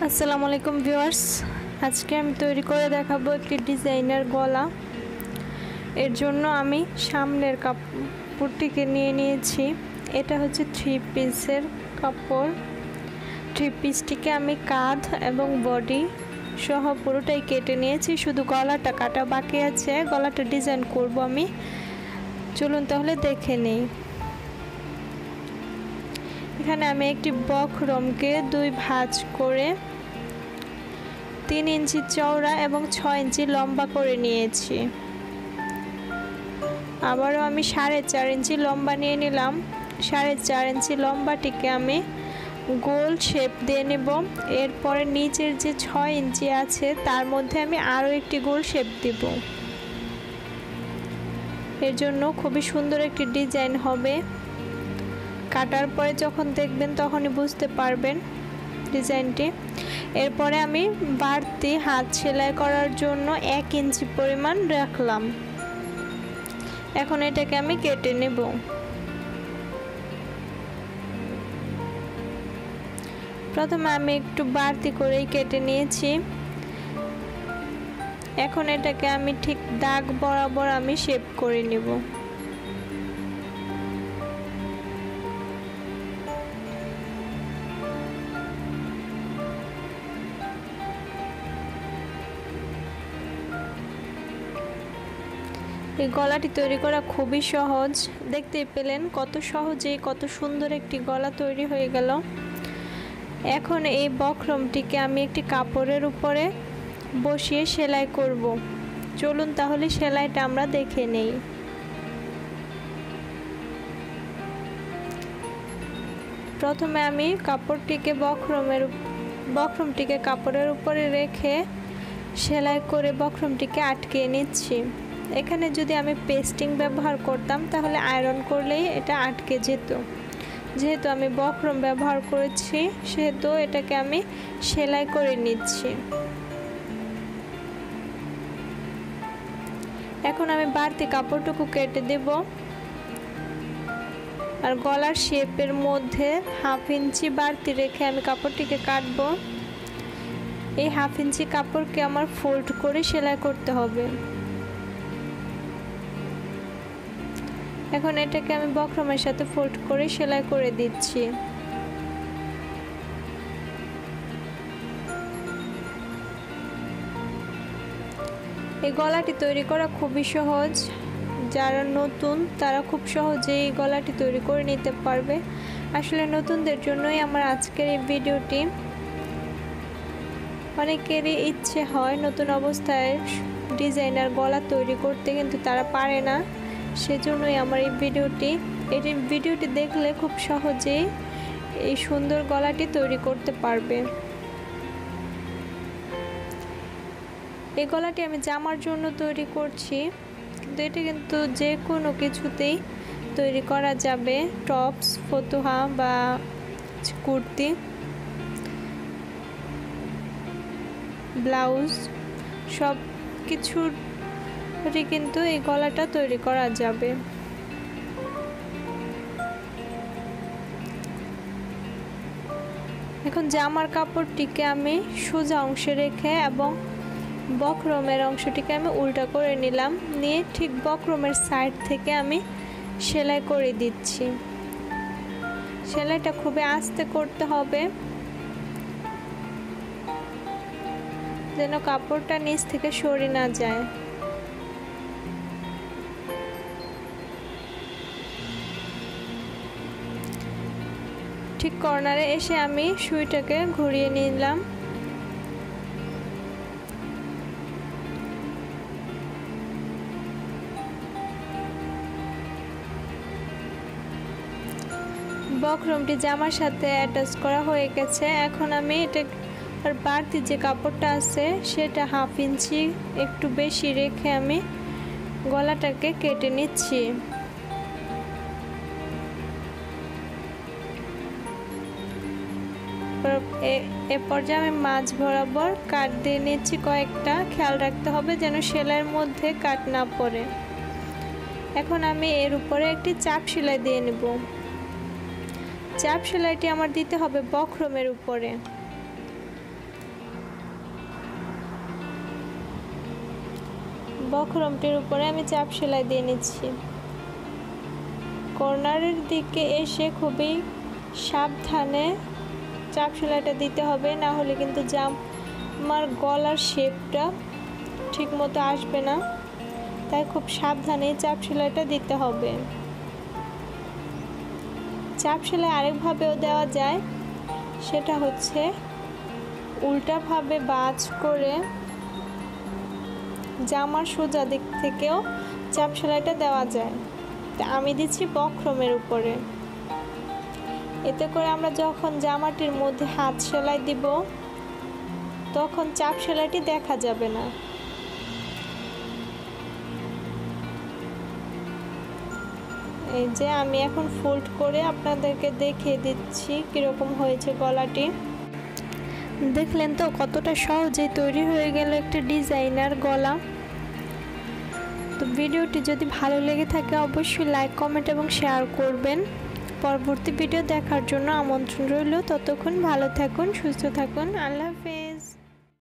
আসসালামু আলাইকুম ভিউয়ার্স, আজকে আমি তৈরি করে দেখাবো একটি ডিজাইনার গলা। এর জন্য আমি সামনের কাপড়টিকে নিয়ে নিয়েছি। এটা হচ্ছে 3 পিসের কাপড়। 3 পিসটিকে আমি কাঁধ এবং বডি সহ পুরোটাই কেটে নিয়েছি, শুধু গলাটা কাটা বাকি আছে। গলাটা ডিজাইন করব আমি, চলুন তাহলে দেখে নেই। এখানে আমি একটি বক্রমকে 2 ভাঁজ করে 3 ইঞ্চি চওড়া এবং 6 ইঞ্চি লম্বা করে নিয়েছি। আবারও আমি 4.5 ইঞ্চি লম্বা নিয়ে নিলাম। 4.5 ইঞ্চি লম্বাটিকে আমি গোল শেপ দিয়ে নেব। এরপরে নিচের যে 6 ইঞ্চি আছে তার মধ্যে আমি আরও একটি গোল শেপ দেব। এর জন্য খুবই সুন্দর একটি ডিজাইন হবে। কাটার পরে যখন দেখবেন তখনই বুঝতে পারবেন ডিজাইনটি। এরপরে আমি বাড়তি হাত সেলাই করার জন্য 1 ইঞ্চি পরিমাণ রাখলাম। এখন এটাকে আমি কেটে নেব। প্রথমে আমি একটু বাড়তি করেই কেটে নিয়েছি। এখন এটাকে আমি ঠিক দাগ বরাবর আমি শেপ করে নেব। এই গলাটি তৈরি করা খুবই সহজ, দেখতেই পেলেন কত সহজেই কত সুন্দর একটি গলা তৈরি হয়ে গেল। এখন এই বক্রমটিকে আমি একটি কাপড়ের উপরে বসিয়ে সেলাই করব। চলুন তাহলে সেলাইটা আমরা দেখে নেই। প্রথমে আমি বক্রমটিকে কাপড়ের উপরে রেখে সেলাই করে বক্রমটিকে আটকে নিচ্ছি। এখানে যদি আমি পেস্টিং ব্যবহার করতাম তাহলে আয়রন করলেই এটা আটকে যেত। যেহেতু আমি বক্রম ব্যবহার করেছি সেহেতু এটাকে আমি সেলাই করে নিচ্ছি। এখন আমি বাড়তি কাপড়টুকু কেটে দেব আর গলার শেপের মধ্যে 1/2 ইঞ্চি বাড়তি রেখে আমি কাপড়টিকে কাটবো। এই 1/2 ইঞ্চি কাপড়কে আমার ফোল্ড করে সেলাই করতে হবে। এখন এটাকে আমি বক্রমের সাথে ফোল্ড করে সেলাই করে দিচ্ছি। এই গলাটি তৈরি করা খুবই সহজ। যারা নতুন তারা খুব সহজেই এই গলাটি তৈরি করে নিতে পারবে। আসলে নতুনদের জন্যই আমার আজকের এই ভিডিওটি। অনেকেরই ইচ্ছে হয় নতুন অবস্থায় ডিজাইনার গলা তৈরি করতে, কিন্তু তারা পারে না। সেজন্যই আমার এই ভিডিওটি দেখলে খুব সহজেই এই সুন্দর গলাটি তৈরি করতে পারবে। এই গলাটি আমি জামার জন্য তৈরি করছি, কিন্তু এটা কিন্তু যে কোনো কিছুতেই তৈরি করা যাবে। টপস, ফতুহা বা কুর্তি, ব্লাউজ সব কিছুর কিন্তু এই গলাটা তৈরি করা যাবে। এখন জামার কাপড়টিকে আমি সোজা অংশে রেখে এবং বক্রমের অংশটিকে আমি উল্টা করে নিলাম। নিয়ে ঠিক বক্রমের সাইড থেকে আমি সেলাই করে দিচ্ছি। সেলাইটা খুবই আস্তে করতে হবে যেন কাপড়টা নিচ থেকে সরে না যায়। ঠিক কর্নারে এসে আমি সুইটাকে ঘুরিয়ে নিলাম। বক্রমটি জামার সাথে অ্যাটাচ করা হয়ে গেছে। এখন আমি এটা আর বাড়তি যে কাপড়টা আছে সেটা 1/2 ইঞ্চি একটু বেশি রেখে আমি গলাটাকে কেটে নিচ্ছি। এ পর্যায়ে আমি মাঝ বরাবর কাট দিয়ে নিচ্ছি কয়েকটা। খেয়াল রাখতে হবে যেন সেলাইয়ের মধ্যে কাট না পড়ে। এখন আমি এর উপরে একটি চাপ সেলাই দিয়ে নেব। চাপ সেলাইটি আমার দিতে হবে বক্রমের উপরে। বক্রমটির উপরে আমি চাপ সেলাই দিয়ে নিচ্ছি। কর্নারের দিকে এসে খুবই সাবধানে চাপ সেলাইটা দিতে হবে, না হলে কিন্তু জামার গলার শেপটা ঠিক মতো আসবে না। তাই খুব সাবধানে চাপ সেলাইটা দিতে হবে। চাপ সেলাই আরেকভাবেও দেওয়া যায়, সেটা হচ্ছে উল্টাভাবে ভাঁজ করে জামার সোজা দিক থেকেও চাপ সেলাইটা দেওয়া যায়। তা আমি দিচ্ছি বক্রমের উপরে। এতে করে আমরা যখন জামাটির মধ্যে হাত সেলাই দিব তখন চাপ সেলাইটি দেখা যাবে না। এই যে আমি এখন ফোল্ড করে আপনাদেরকে দেখিয়ে দিচ্ছি কিরকম হয়েছে গলাটি। দেখলেন তো কতটা সহজেই তৈরি হয়ে গেল একটা ডিজাইনার গলা। তো ভিডিওটি যদি ভালো লেগে থাকে অবশ্যই লাইক, কমেন্ট এবং শেয়ার করবেন। পরবর্তী ভিডিও দেখার জন্য আমন্ত্রণ রইল। ততক্ষণ ভালো থাকুন, সুস্থ থাকুন। আল্লাহ হাফেজ।